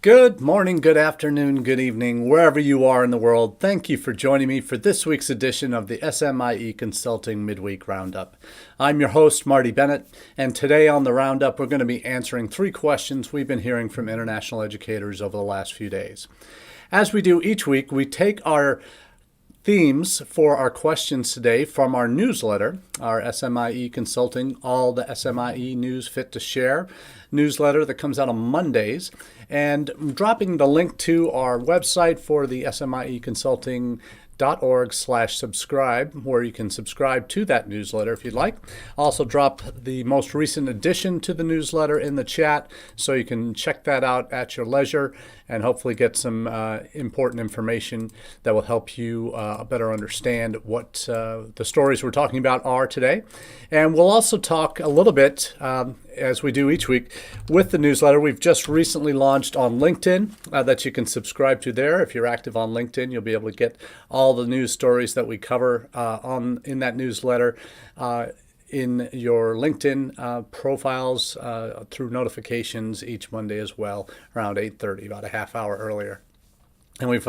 Good morning, good afternoon, good evening, wherever you are in the world. Thank you for joining me for this week's edition of the SMIE Consulting Midweek Roundup. I'm your host, Marty Bennett, and today on the Roundup, we're going to be answering 3 questions we've been hearing from international educators over the last few days. As we do each week, we take our themes for our questions today from our newsletter, our SMIE Consulting, all the SMIE News Fit to Share newsletter that comes out on Mondays. And I'm dropping the link to our website for the SMIE Consulting.org/subscribe, where you can subscribe to that newsletter if you'd like. Also drop the most recent addition to the newsletter in the chat so you can check that out at your leisure and hopefully get some important information that will help you better understand what the stories we're talking about are today. And we'll also talk a little bit, as we do each week, with the newsletter. We've just recently launched on LinkedIn that you can subscribe to there. If you're active on LinkedIn, you'll be able to get all the news stories that we cover in that newsletter in your LinkedIn profiles through notifications each Monday as well, around 8:30, about a half hour earlier. And we've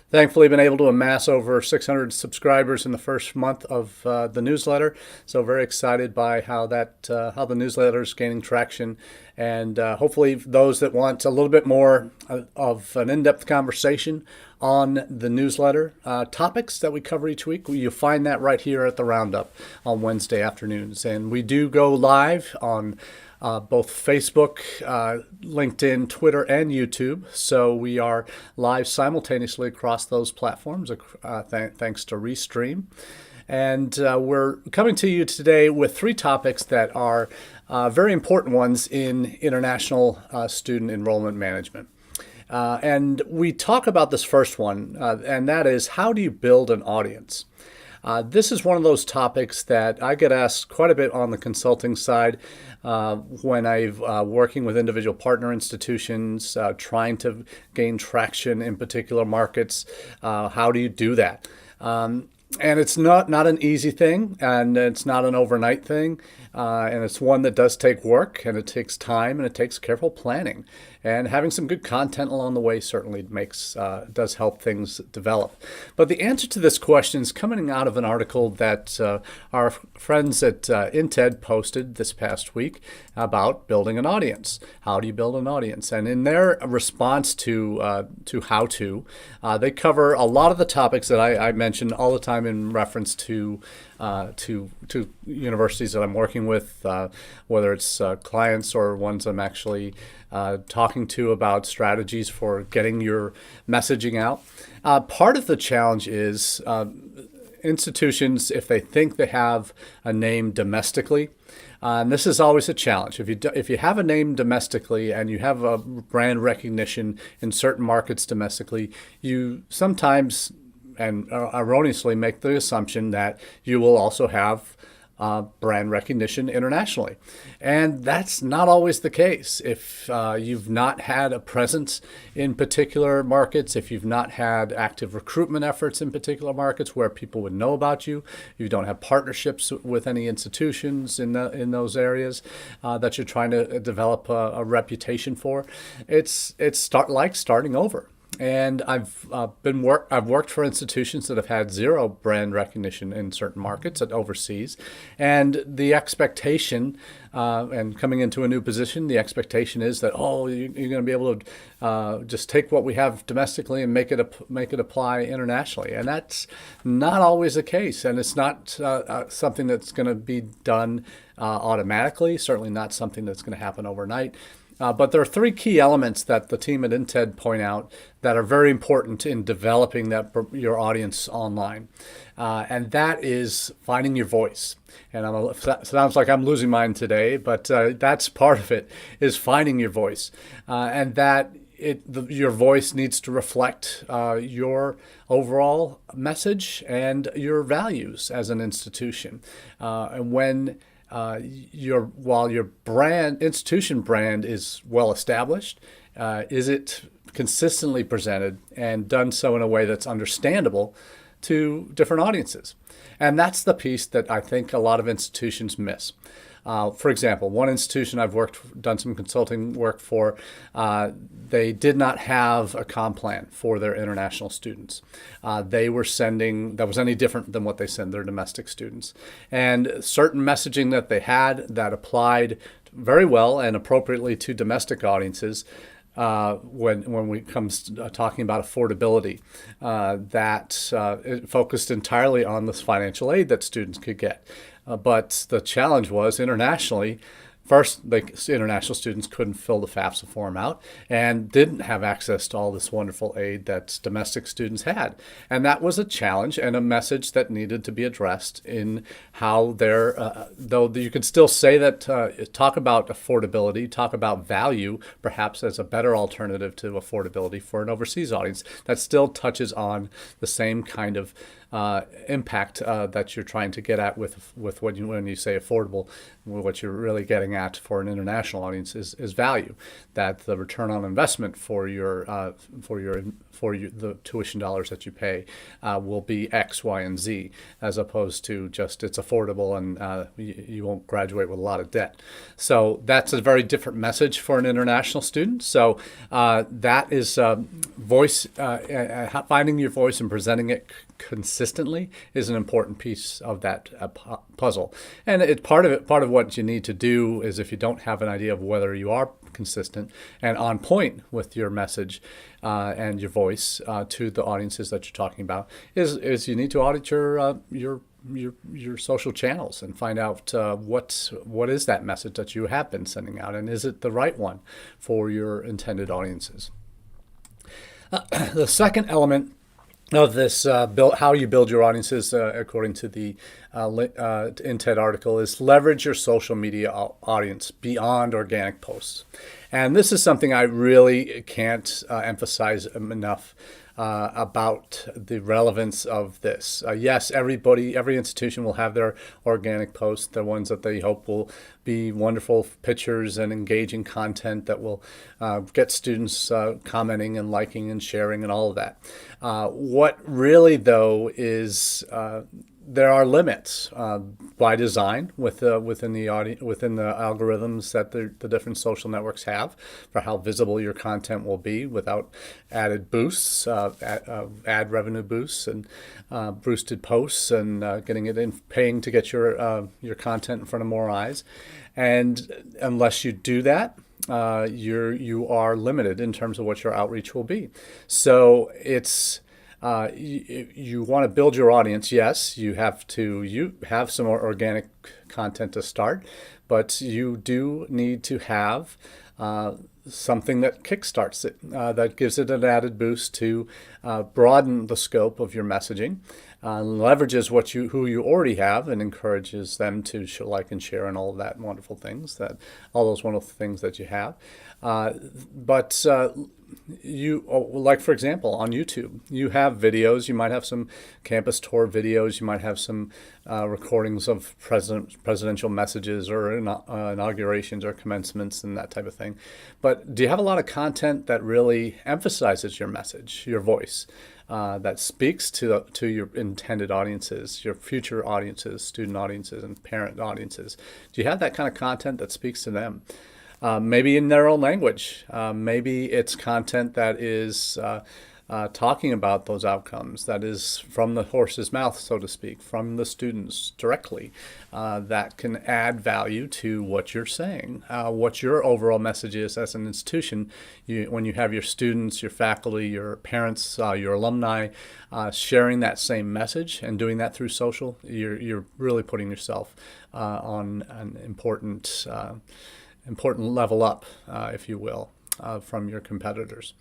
thankfully been able to amass over 600 subscribers in the first month of the newsletter. So very excited by how the newsletter is gaining traction. And hopefully those that want a little bit more of an in-depth conversation on the newsletter topics that we cover each week, you'll find that right here at the Roundup on Wednesday afternoons. And we do go live on both Facebook, LinkedIn, Twitter, and YouTube. So we are live simultaneously across those platforms, thanks to Restream. And we're coming to you today with 3 topics that are very important ones in international student enrollment management. And we talk about this first one, and that is, how do you build an audience? This is one of those topics that I get asked quite a bit on the consulting side when I'm working with individual partner institutions, trying to gain traction in particular markets. How do you do that? And it's not an easy thing, and it's not an overnight thing, and it's one that does take work, and it takes time, and it takes careful planning. And having some good content along the way certainly does help things develop. But the answer to this question is coming out of an article that our friends at INTED posted this past week about building an audience. How do you build an audience? And in their response to how to, they cover a lot of the topics that I mention all the time in reference to universities that I'm working with, whether it's clients or ones I'm actually talking to about strategies for getting your messaging out. Part of the challenge is institutions, if they think they have a name domestically, and this is always a challenge. If you have a name domestically and you have a brand recognition in certain markets domestically, you sometimes and erroneously make the assumption that you will also have brand recognition internationally. And that's not always the case. If you've not had a presence in particular markets, if you've not had active recruitment efforts in particular markets where people would know about you, you don't have partnerships with any institutions in those areas that you're trying to develop a reputation for, it's like starting over. And I've worked for institutions that have had 0 brand recognition in certain markets overseas, and the expectation, and coming into a new position, the expectation is that you're going to be able to just take what we have domestically and make it apply internationally, and that's not always the case, and it's not something that's going to be done automatically. Certainly not something that's going to happen overnight. But there are 3 key elements that the team at INTED point out that are very important in developing your audience online. And that is finding your voice. And it sounds like I'm losing mine today, but that's part of it, is finding your voice. And that your voice needs to reflect your overall message and your values as an institution. And while your institution brand is well established, is it consistently presented and done so in a way that's understandable to different audiences? And that's the piece that I think a lot of institutions miss. For example, one institution I've done some consulting work for, they did not have a comm plan for their international students. They were sending, that was any different than what they send their domestic students. And certain messaging that they had that applied very well and appropriately to domestic audiences, when we comes to talking about affordability, it focused entirely on this financial aid that students could get. But the challenge was internationally, first, the international students couldn't fill the FAFSA form out and didn't have access to all this wonderful aid that domestic students had. And that was a challenge and a message that needed to be addressed in how though you could still say that, talk about affordability, talk about value, perhaps as a better alternative to affordability for an overseas audience that still touches on the same kind of impact that you're trying to get at with when you say affordable. What you're really getting at for an international audience is value. That the return on investment for the tuition dollars that you pay will be X, Y, and Z, as opposed to just it's affordable and you won't graduate with a lot of debt. So that's a very different message for an international student. So that is finding your voice and presenting it consistently is an important piece of that puzzle. And part of what you need to do is, if you don't have an idea of whether you are consistent and on point with your message and your voice to the audiences that you're talking about, is you need to audit your social channels and find out what is that message that you have been sending out, and is it the right one for your intended audiences. The second element of this how you build your audiences, according to the in-TED article, is leverage your social media audience beyond organic posts. And this is something I really can't emphasize enough about the relevance of this. Yes, every institution will have their organic posts, the ones that they hope will be wonderful pictures and engaging content that will get students commenting and liking and sharing and all of that. What really, though, is there are limits by design within the algorithms that the different social networks have for how visible your content will be without added boosts, ad revenue boosts, and boosted posts, and getting it in, paying to get your content in front of more eyes. And unless you do that, you are limited in terms of what your outreach will be. So it's you want to build your audience. Yes, you have some more organic content to start, but you do need to have something that kickstarts it, that gives it an added boost to broaden the scope of your messaging, leverages who you already have, and encourages them to like and share and all of that wonderful things, all those wonderful things that you have. But like, for example, on YouTube, you have videos. You might have some campus tour videos. You might have some recordings of presidential messages or inaugurations or commencements and that type of thing. But do you have a lot of content that really emphasizes your message, your voice, that speaks to your intended audiences, your future audiences, student audiences, and parent audiences? Do you have that kind of content that speaks to them? Maybe in their own language. Maybe it's content that is talking about those outcomes, that is from the horse's mouth, so to speak, from the students directly, that can add value to what you're saying, what your overall message is as an institution. When you have your students, your faculty, your parents, your alumni sharing that same message and doing that through social, you're really putting yourself on an important level up, if you will, from your competitors.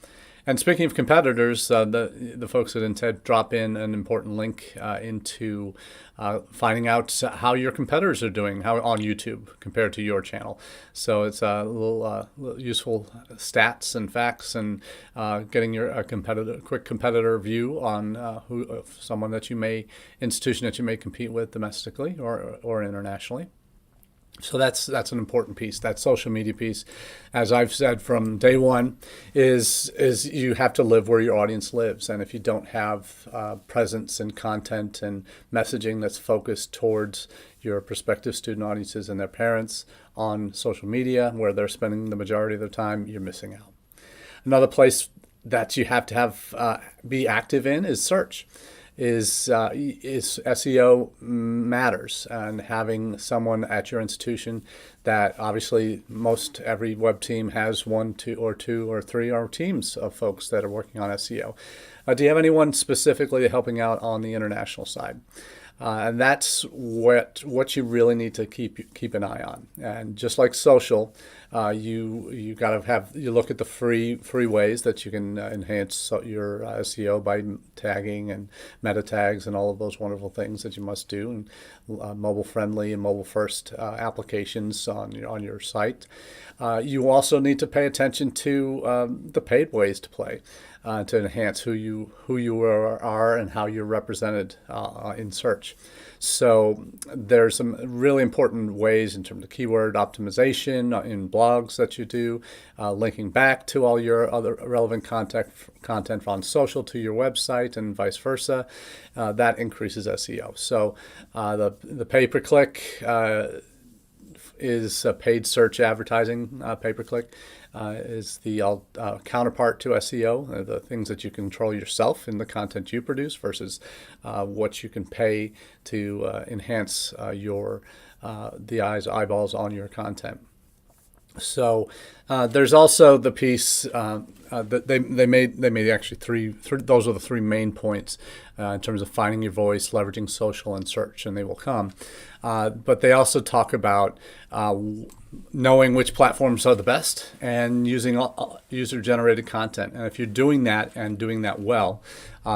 And speaking of competitors, the folks at Untitled drop in an important link into finding out how your competitors are doing on YouTube compared to your channel. So it's a little useful stats and facts, and getting quick competitor view on institution that you may compete with domestically or internationally. So that's an important piece. That social media piece, as I've said from day one, is you have to live where your audience lives. And if you don't have presence and content and messaging that's focused towards your prospective student audiences and their parents on social media, where they're spending the majority of their time, you're missing out. Another place that you have to be active in is search. Is SEO Matters, and having someone at your institution that obviously every web team has one, two, or three teams of folks that are working on SEO. Do you have anyone specifically helping out on the international side? And that's what you really need to keep an eye on. And just like social, you look at the free ways that you can enhance your SEO by tagging and meta tags and all of those wonderful things that you must do, and mobile friendly and mobile first applications on your site. You also need to pay attention to the paid ways to play. To enhance who you are and how you're represented in search. So there's some really important ways in terms of keyword optimization in blogs that you do, linking back to all your other relevant content on social to your website and vice versa. That increases SEO. So the pay-per-click is paid search advertising. Pay-per-click is the counterpart to SEO, the things that you control yourself in the content you produce versus what you can pay to enhance the eyeballs on your content. So there's also the piece that they made actually three. Those are the three main points in terms of finding your voice, leveraging social and search, and they will come. But they also talk about knowing which platforms are the best and using user-generated content. And if you're doing that and doing that well,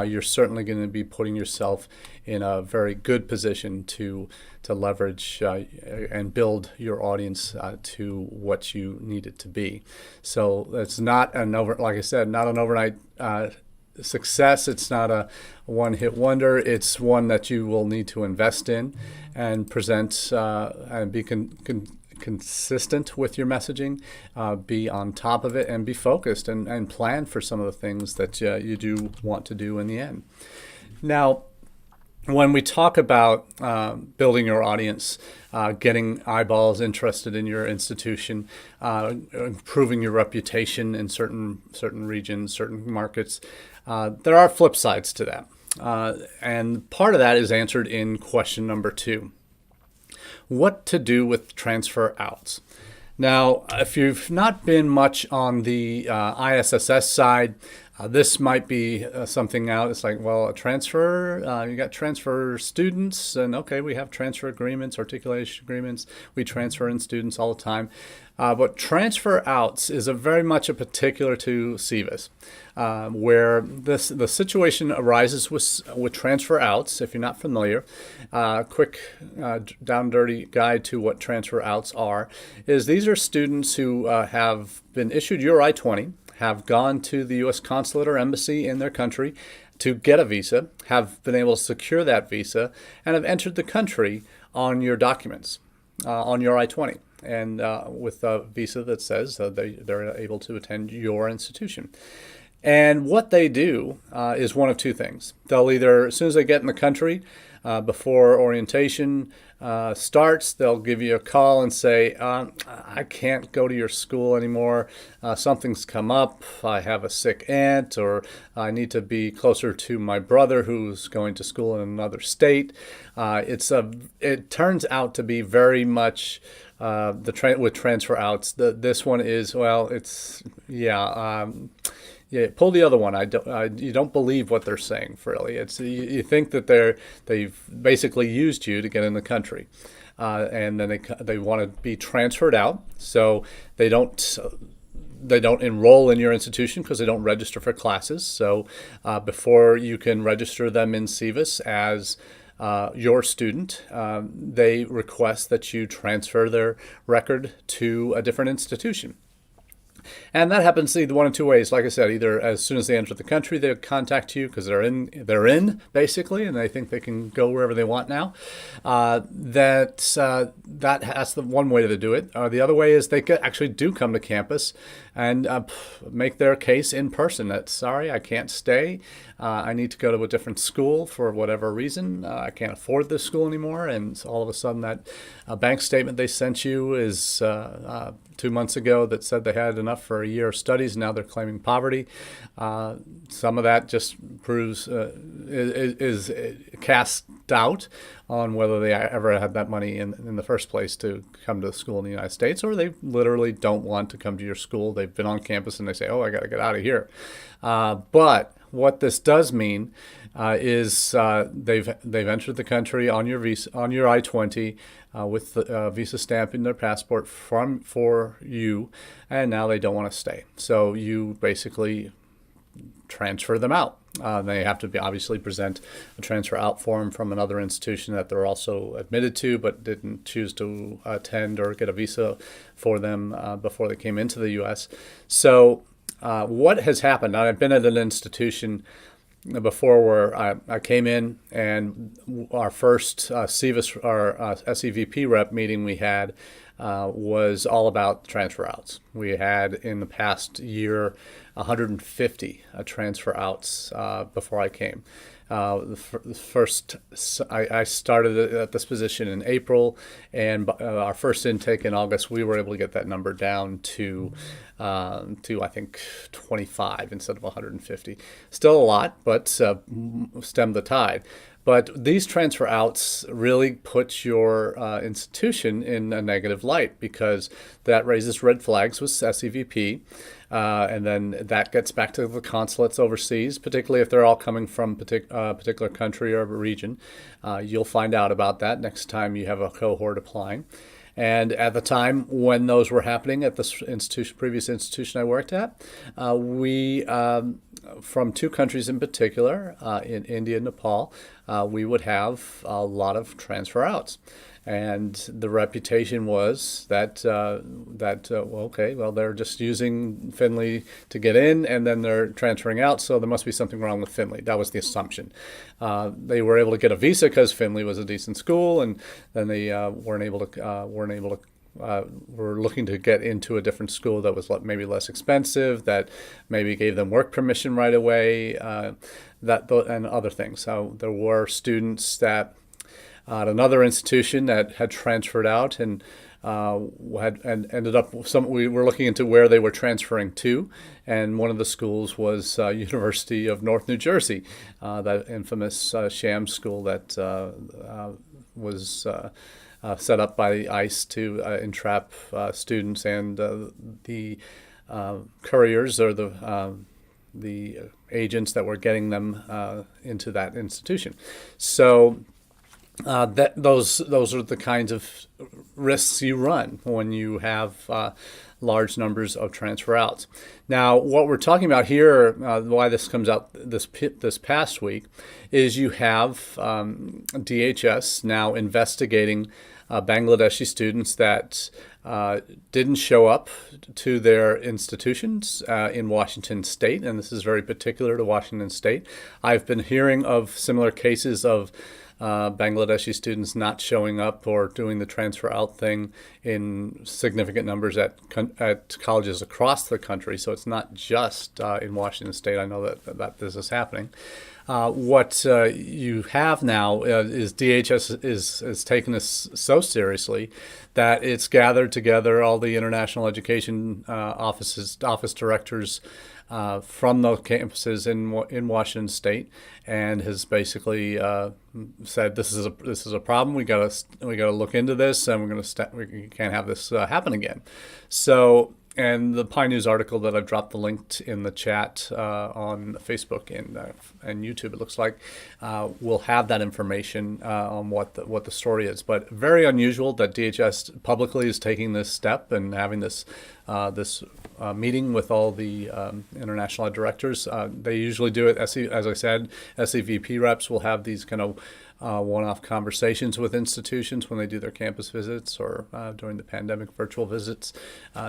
you're certainly going to be putting yourself in a very good position to leverage and build your audience to what you need it to be. So it's not an overnight success. It's not a one-hit wonder. It's one that you will need to invest in and present and be consistent with your messaging, be on top of it, and be focused and plan for some of the things that you do want to do in the end. Now, when we talk about building your audience, getting eyeballs interested in your institution, improving your reputation in certain regions, certain markets, there are flip sides to that. And part of that is answered in question number 2. What to do with transfer outs? Now, if you've not been much on the ISSS side, this might be something out. It's like, well, a transfer, you got transfer students, and okay, we have transfer agreements, articulation agreements. We transfer in students all the time. But transfer outs is very much a particular to CVIS, where the situation arises with transfer outs. If you're not familiar, quick down dirty guide to what transfer outs are is these are students who have been issued your I-20, have gone to the U.S. consulate or embassy in their country to get a visa, have been able to secure that visa, and have entered the country on your documents, on your I-20, and with a visa that says they're able to attend your institution. And what they do is one of two things. They'll either, as soon as they get in the country, before orientation starts, they'll give you a call and say, I can't go to your school anymore. Something's come up. I have a sick aunt, or I need to be closer to my brother who's going to school in another state. It turns out to be very much with transfer outs. This one is, well, it's, yeah, pull the other one. You don't believe what they're saying, really. It's you think that they've basically used you to get in the country, and then they want to be transferred out. So they don't enroll in your institution because they don't register for classes. So before you can register them in CVIS as your student, they request that you transfer their record to a different institution. And that happens either one of two ways. Like I said, either as soon as they enter the country, they contact you because they're in basically, and they think they can go wherever they want now. That's the one way to do it. The other way is they actually do come to campus and make their case in person. That sorry, I can't stay. I need to go to a different school for whatever reason. I can't afford this school anymore, and all of a sudden that bank statement they sent you is 2 months ago that said they had enough for a year of studies. Now they're claiming poverty. Some of that just proves is cast doubt on whether they ever had that money in the first place to come to school in the United States, or they literally don't want to come to your school. They've been on campus and they say, "Oh, I got to get out of here." But what this does mean is they've entered the country on your visa, on your I-20, with the visa stamp in their passport for you, and now they don't want to stay. So you basically transfer them out. They have to obviously present a transfer out form from another institution that they're also admitted to, but didn't choose to attend or get a visa for them before they came into the U.S. So what has happened? I've been at an institution before where I came in, and our first SEVP rep meeting we had was all about transfer outs. We had in the past year 150 transfer outs before I came. I started at this position in April, and our first intake in August, we were able to get that number down to I think 25 instead of 150. Still a lot, but stemmed the tide. But these transfer outs really put your institution in a negative light because that raises red flags with SEVP. And then that gets back to the consulates overseas, particularly if they're all coming from a particular country or region. You'll find out about that next time you have a cohort applying. And at the time when those were happening at this previous institution I worked at, we, from two countries in particular, in India and Nepal, we would have a lot of transfer outs. And the reputation was that, they're just using Finley to get in, and then they're transferring out, so there must be something wrong with Finley. That was the assumption. They were able to get a visa because Finley was a decent school, and then they were looking to get into a different school that was maybe less expensive, that maybe gave them work permission right away, and other things. So there were students that at another institution that had transferred out and ended up. We were looking into where they were transferring to, and one of the schools was University of North New Jersey, that infamous sham school that was set up by ICE to entrap students and the couriers or the agents that were getting them into that institution. So those are the kinds of risks you run when you have large numbers of transfer outs. Now, what we're talking about here, why this comes out this past week, is you have DHS now investigating Bangladeshi students that didn't show up to their institutions in Washington State, and this is very particular to Washington State. I've been hearing of similar cases of Bangladeshi students not showing up or doing the transfer out thing in significant numbers at colleges across the country. So it's not just in Washington State. I know that this is happening. What you have now is DHS is taking this so seriously that it's gathered together all the international education office directors from those campuses in Washington State, and has basically said this is a problem. We gotta look into this, and we can't have this happen again. So. And the Pine News article that I've dropped the link in the chat on Facebook and YouTube, it looks like, will have that information on what the story is. But very unusual that DHS publicly is taking this step and having this meeting with all the international directors. They usually do it, as I said, SEVP reps will have these kind of one-off conversations with institutions when they do their campus visits or during the pandemic virtual visits.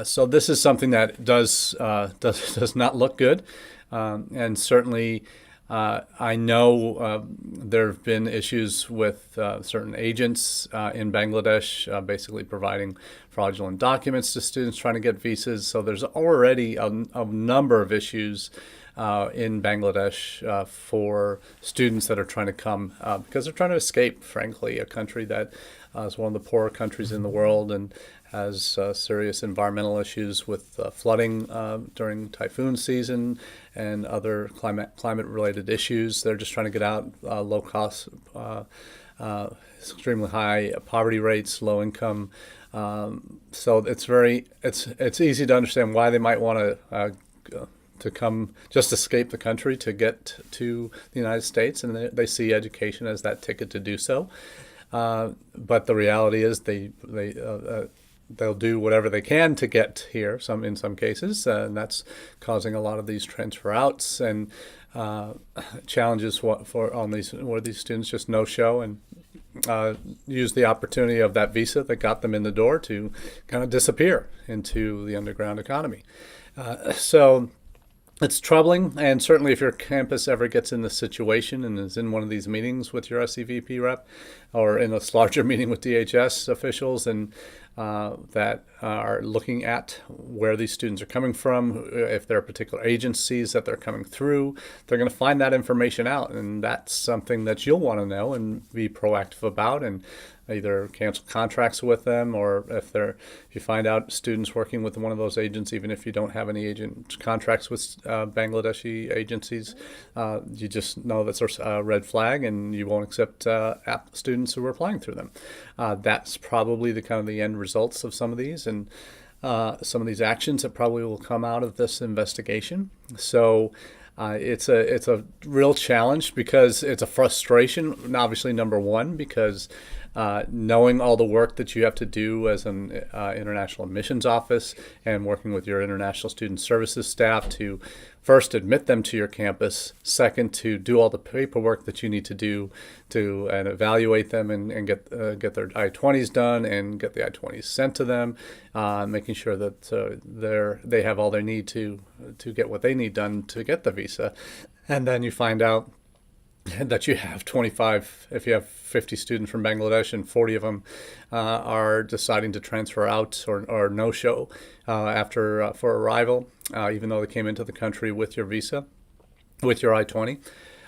So this is something that does not look good, and certainly I know there have been issues with certain agents in Bangladesh basically providing fraudulent documents to students trying to get visas. So there's already a number of issues in Bangladesh for students that are trying to come because they're trying to escape, frankly, a country that is one of the poorer countries in the world and has serious environmental issues with flooding during typhoon season and other climate-related issues. They're just trying to get out, low cost, extremely high poverty rates, low income. So it's easy to understand why they might want to come, just escape the country to get to the United States, and they see education as that ticket to do so. But the reality is they'll do whatever they can to get here. In some cases, and that's causing a lot of these transfer outs and challenges where these students just no show and use the opportunity of that visa that got them in the door to kind of disappear into the underground economy. So it's troubling, and certainly if your campus ever gets in this situation and is in one of these meetings with your SEVP rep or in a larger meeting with DHS officials and that are looking at where these students are coming from, if there are particular agencies that they're coming through, they're going to find that information out, and that's something that you'll want to know and be proactive about and either cancel contracts with them, or if you find out students working with one of those agents, even if you don't have any agent contracts with Bangladeshi agencies, you just know that's a red flag, and you won't accept students who are applying through them. That's probably the end results of some of these, and some of these actions that probably will come out of this investigation. So it's a real challenge because it's a frustration, obviously, number one, because knowing all the work that you have to do as an international admissions office and working with your international student services staff to first admit them to your campus, second to do all the paperwork that you need to do to and evaluate them and get their I-20s done and get the I-20s sent to them, making sure that they have all they need to get what they need done to get the visa. And then you find out that you have 25, if you have 50 students from Bangladesh and 40 of them are deciding to transfer out or no-show for arrival, even though they came into the country with your visa, with your I-20.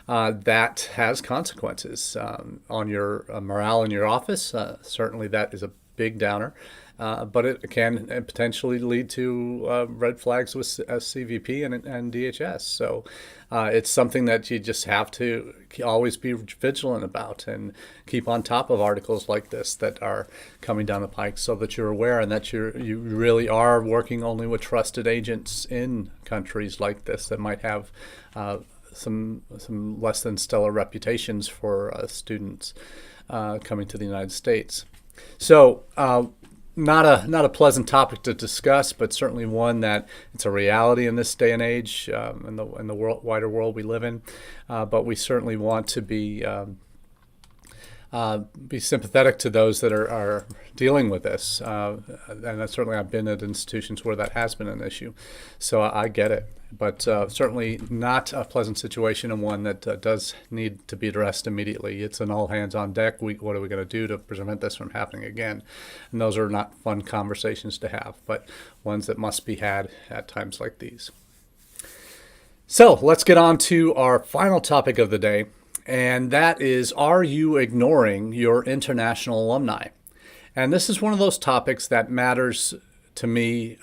That has consequences on your morale in your office. Certainly that is a big downer. But it can potentially lead to red flags with CVP and DHS. So it's something that you just have to always be vigilant about and keep on top of articles like this that are coming down the pike, so that you're aware and that you really are working only with trusted agents in countries like this that might have some less than stellar reputations for students coming to the United States. So not a pleasant topic to discuss, but certainly one that it's a reality in this day and age, in the wider world we live in. But we certainly want to be sympathetic to those that are dealing with this. And certainly I've been at institutions where that has been an issue. So I get it. But certainly not a pleasant situation, and one that does need to be addressed immediately. It's an all hands on deck. What are we going to do to prevent this from happening again? And those are not fun conversations to have, but ones that must be had at times like these. So let's get on to our final topic of the day, and that is, are you ignoring your international alumni? And this is one of those topics that matters to me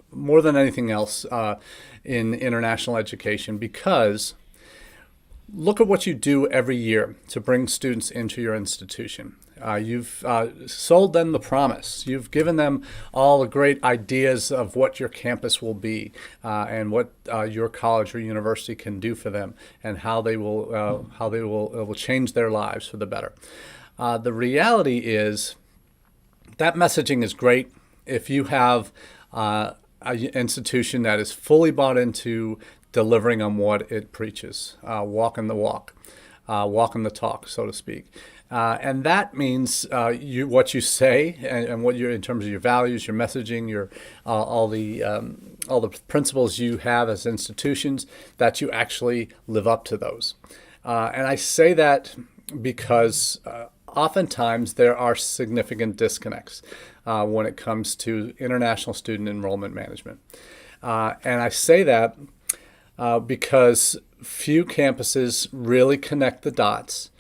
more than anything else in international education, because look at what you do every year to bring students into your institution. You've sold them the promise. You've given them all the great ideas of what your campus will be and what your college or university can do for them, and how it will change their lives for the better. The reality is that messaging is great if you have an institution that is fully bought into delivering on what it preaches, walking the walk. walking the talk, so to speak. And that means what you say and what you're in terms of your values, your messaging, your all the principles you have as institutions, that you actually live up to those. And I say that because oftentimes there are significant disconnects when it comes to international student enrollment management. And I say that because few campuses really connect the dots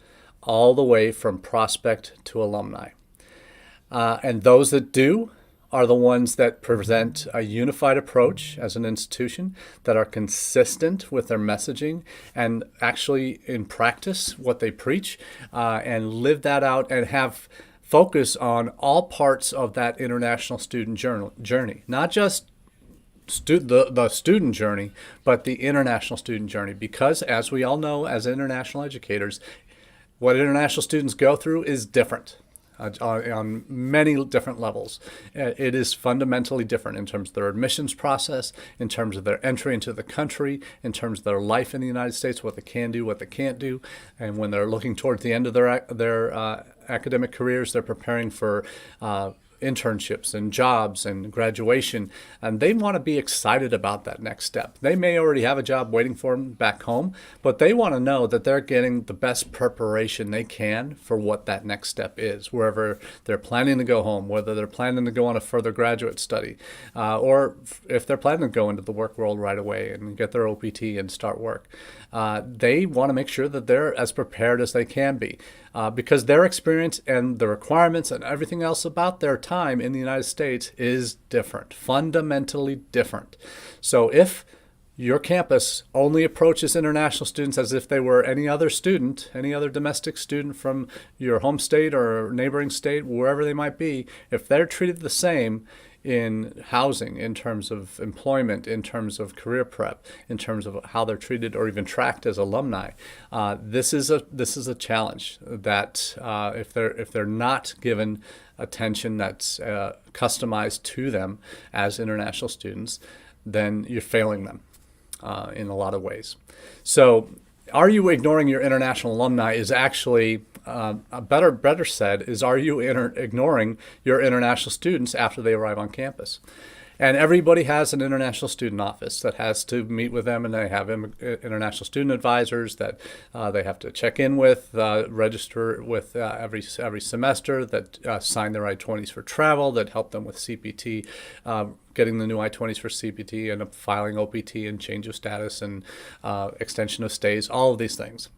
all the way from prospect to alumni. And those that do are the ones that present a unified approach as an institution, that are consistent with their messaging and actually in practice what they preach, and live that out and have focus on all parts of that international student journey, not just the student journey, but the international student journey. Because as we all know, as international educators, what international students go through is different on many different levels. It is fundamentally different in terms of their admissions process, in terms of their entry into the country, in terms of their life in the United States, what they can do, what they can't do. And when they're looking towards the end of their academic careers, they're preparing for internships and jobs and graduation, and they want to be excited about that next step. They may already have a job waiting for them back home, but they want to know that they're getting the best preparation they can for what that next step is, wherever they're planning to go home, whether they're planning to go on a further graduate study, or if they're planning to go into the work world right away and get their OPT and start work. They want to make sure that they're as prepared as they can be, because their experience and the requirements and everything else about their time in the United States is different, fundamentally different. So if your campus only approaches international students as if they were any other student, any other domestic student from your home state or neighboring state, wherever they might be, if they're treated the same in housing, in terms of employment, in terms of career prep, in terms of how they're treated or even tracked as alumni, this is a challenge that if they're not given attention that's customized to them as international students, then you're failing them in a lot of ways. So, are you ignoring your international alumni is actually better said is, are you ignoring your international students after they arrive on campus? And everybody has an international student office that has to meet with them, and they have international student advisors that they have to check in with, register with every semester, that sign their I-20s for travel, that help them with CPT, getting the new I-20s for CPT, and filing OPT and change of status and extension of stays, all of these things.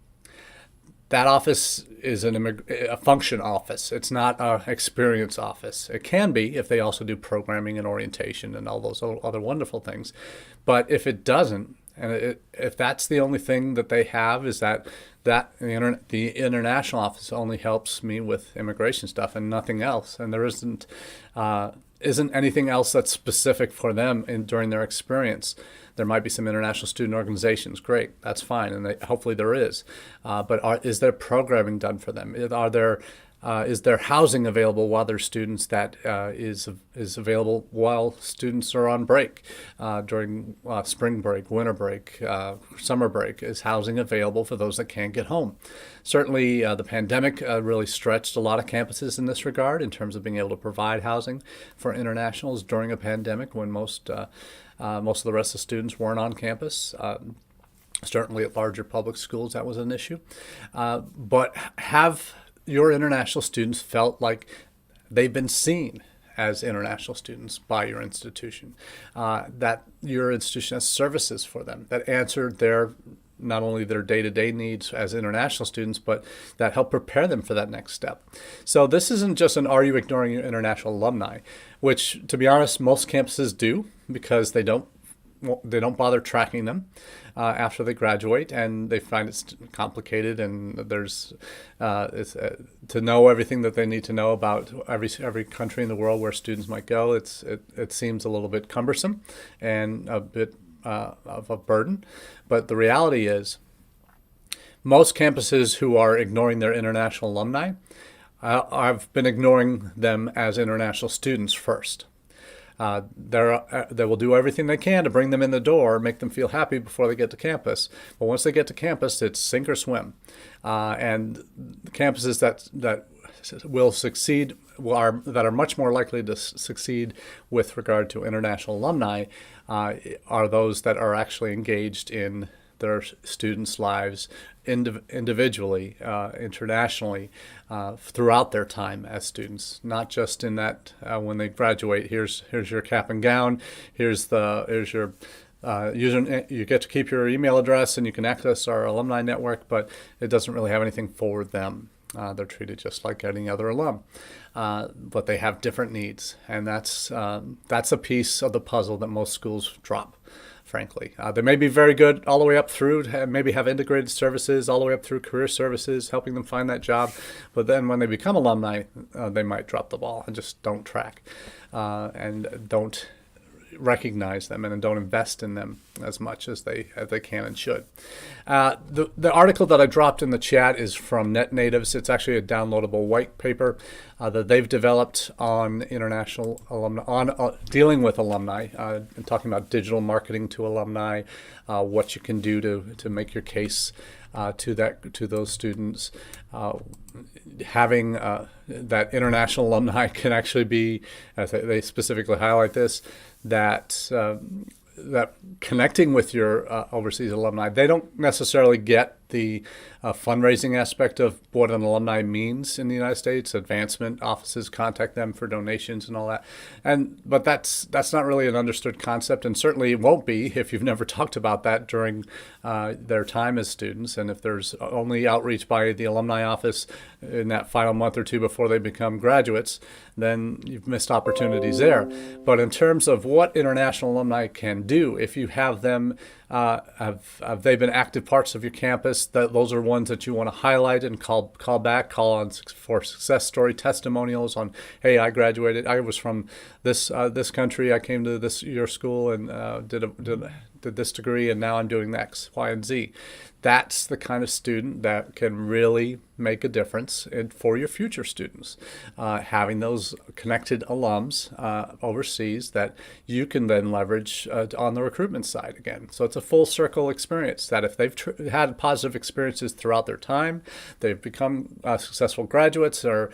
That office is a function office. It's not an experience office. It can be if they also do programming and orientation and all those other wonderful things. But if it doesn't, and if that's the only thing that they have, is that the international office only helps me with immigration stuff and nothing else, and there isn't anything else that's specific for them during their experience. There might be some international student organizations. Great, that's fine, and hopefully there is. But is there programming done for them? Is there housing available while they're students that is available while students are on break during spring break, winter break, summer break? Is housing available for those that can't get home? Certainly, the pandemic really stretched a lot of campuses in this regard in terms of being able to provide housing for internationals during a pandemic when most of the rest of the students weren't on campus. Certainly at larger public schools, that was an issue. But have your international students felt like they've been seen as international students by your institution, that your institution has services for them that answer not only their day-to-day needs as international students, but that help prepare them for that next step. So this isn't just an are you ignoring your international alumni, which, to be honest, most campuses do, because they don't bother tracking them after they graduate, and they find it's complicated, and there's to know everything that they need to know about every country in the world where students might go. It seems a little bit cumbersome and a bit of a burden, but the reality is most campuses who are ignoring their international alumni, I've been ignoring them as international students first. They will do everything they can to bring them in the door, make them feel happy before they get to campus. But once they get to campus, it's sink or swim. And the campuses that will succeed, that are much more likely to succeed with regard to international alumni, are those that are actually engaged in their students' lives individually, internationally, throughout their time as students. Not just in that when they graduate, here's your cap and gown, here's your user, you get to keep your email address and you can access our alumni network, but it doesn't really have anything for them. They're treated just like any other alum, but they have different needs, and that's a piece of the puzzle that most schools drop, frankly. They may be very good all the way up through, maybe have integrated services all the way up through career services, helping them find that job, but then when they become alumni, they might drop the ball and just don't track and don't recognize them and don't invest in them as much as they can and should. The article that I dropped in the chat is from Net Natives. It's actually a downloadable white paper that they've developed on international alumni, on dealing with alumni, and talking about digital marketing to alumni, what you can do to make your case to those students. Having that international alumni can actually be, as they specifically highlight this, that connecting with your overseas alumni, they don't necessarily get the fundraising aspect of what an alumni means in the United States. Advancement offices contact them for donations and all that, but that's not really an understood concept, and certainly it won't be if you've never talked about that during their time as students. And if there's only outreach by the alumni office in that final month or two before they become graduates, then you've missed opportunities there. But in terms of what international alumni can do, if you have them, have they been active parts of your campus, those are ones that you want to highlight and call on for success story testimonials on, hey, I graduated, I was from this country, I came to your school and did this degree, and now I'm doing X, Y, and Z. That's the kind of student that can really make a difference for your future students. Having those connected alums overseas that you can then leverage on the recruitment side again. So it's a full circle experience that if they've had positive experiences throughout their time, they've become successful graduates or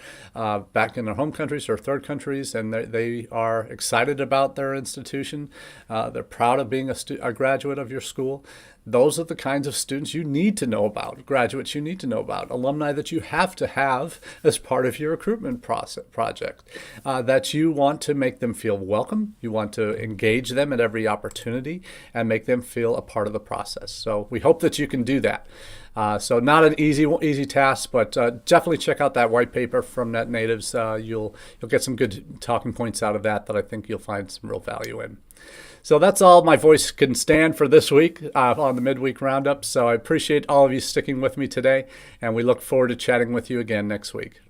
back in their home countries or third countries, and they are excited about their institution. They're proud of being a graduate of your school. Those are the kinds of students you need to know about, graduates you need to know about, alumni that you have to have as part of your recruitment project, that you want to make them feel welcome, you want to engage them at every opportunity and make them feel a part of the process. So we hope that you can do that. So not an easy task, but definitely check out that white paper from Net Natives. You'll get some good talking points out of that I think you'll find some real value in. So that's all my voice can stand for this week on the Midweek Roundup. So I appreciate all of you sticking with me today, and we look forward to chatting with you again next week.